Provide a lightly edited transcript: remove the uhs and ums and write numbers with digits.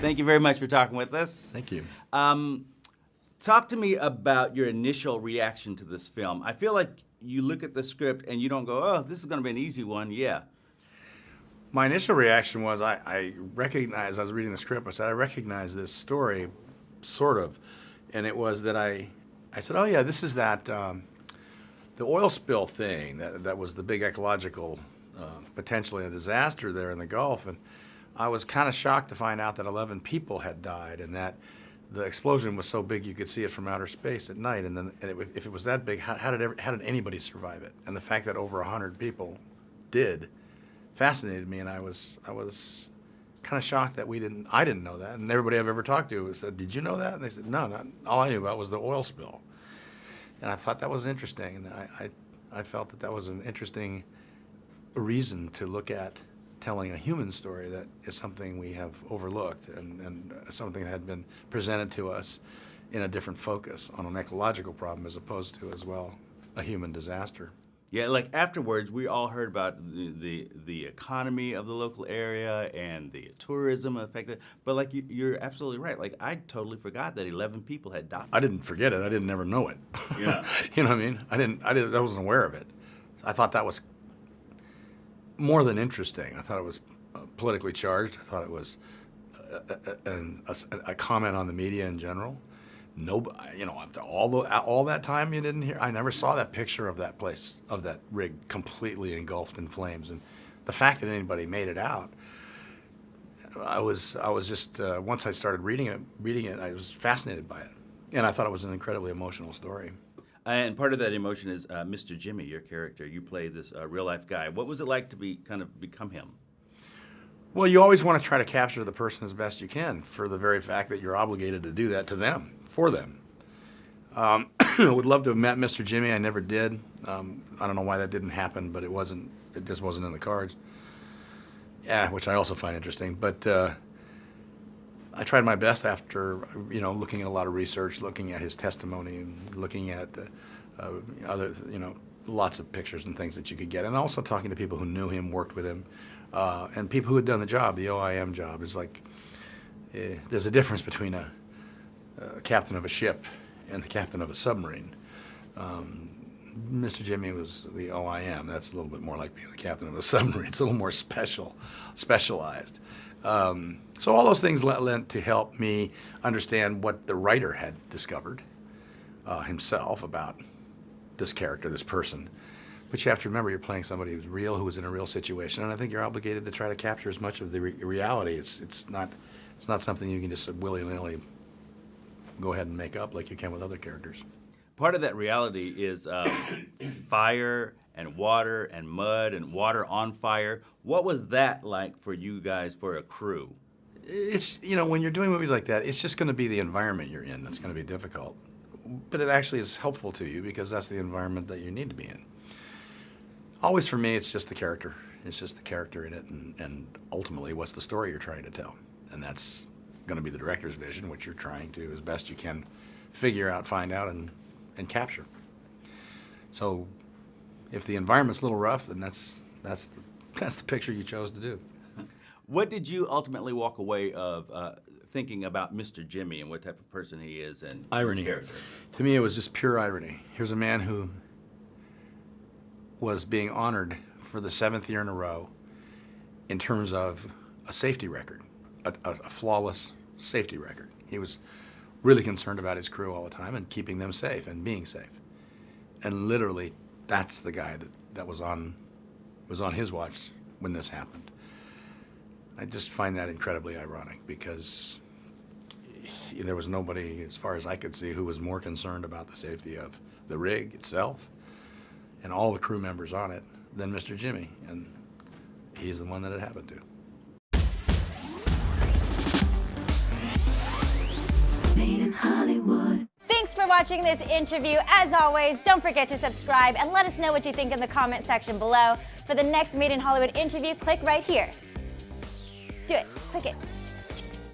Thank you very much for talking with us. Thank you. Talk to me about your initial reaction to this film. I feel like you look at the script and you don't go, oh, this is going to be an easy one. Yeah. My initial reaction was I recognized, I was reading the script, I said, I recognize this story, sort of. And it was that I said, oh yeah, this is that, the oil spill thing, that was the big ecological, potentially a disaster there in the Gulf. And I was kind of shocked to find out that 11 people had died and that the explosion was so big you could see it from outer space at night. And then if it was that big, how did anybody survive it? And the fact that over 100 people did fascinated me, and I was kind of shocked that I didn't know that. And everybody I've ever talked to said, did you know that? And they said, no, not all I knew about was the oil spill. And I thought that was interesting, and I felt that was an interesting reason to look at telling a human story that is something we have overlooked and something that had been presented to us in a different focus on an ecological problem as opposed to, as well, a human disaster. Yeah, like afterwards, we all heard about the economy of the local area and the tourism affected. But like you're absolutely right. Like I totally forgot that 11 people had died. I didn't forget it. I didn't never know it. Yeah. You know what I mean? I wasn't aware of it. I thought that was more than interesting. I thought it was politically charged. I thought it was a comment on the media in general. Nobody, after all that time you didn't hear. I never saw that picture of that place, of that rig completely engulfed in flames, and the fact that anybody made it out. I was just once I started reading it, I was fascinated by it, and I thought it was an incredibly emotional story. And part of that emotion is Mr. Jimmy, your character. You play this real life guy. What was it like to become him? Well, you always want to try to capture the person as best you can for the very fact that you're obligated to do that to them, for them. I would love to have met Mr. Jimmy. I never did. I don't know why that didn't happen, but it just wasn't in the cards. Yeah, which I also find interesting. But I tried my best after, looking at a lot of research, looking at his testimony, and looking at other, lots of pictures and things that you could get, and also talking to people who knew him, worked with him, and people who had done the job, the OIM job. Is like there's a difference between a captain of a ship and the captain of a submarine. Mr. Jimmy was the OIM. That's a little bit more like being the captain of a submarine. It's a little more specialized. So all those things lent to help me understand what the writer had discovered himself about this character, this person. But you have to remember you're playing somebody who's real, who was in a real situation, and I think you're obligated to try to capture as much of the reality. It's not something you can just willy-nilly go ahead and make up like you can with other characters. Part of that reality is fire and water and mud and water on fire. What was that like for you guys, for a crew? It's, when you're doing movies like that, it's just going to be the environment you're in that's going to be difficult. But it actually is helpful to you because that's the environment that you need to be in. Always for me, it's just the character. It's just the character in it, and ultimately, what's the story you're trying to tell? And that's going to be the director's vision, which you're trying to, as best you can, figure out, find out, and capture. So, if the environment's a little rough, then that's the picture you chose to do. What did you ultimately walk away of thinking about Mr. Jimmy and what type of person he is and irony. his character? To me, it was just pure irony. Here's a man who was being honored for the 7th year in a row in terms of a safety record, a flawless safety record. He was really concerned about his crew all the time and keeping them safe and being safe. And literally, that's the guy that was on his watch when this happened. I just find that incredibly ironic because there was nobody, as far as I could see, who was more concerned about the safety of the rig itself and all the crew members on it than Mr. Jimmy, and he's the one that it happened to. Made in Hollywood. Thanks for watching this interview. As always, don't forget to subscribe and let us know what you think in the comment section below. For the next Made in Hollywood interview, click right here. Do it. Click it.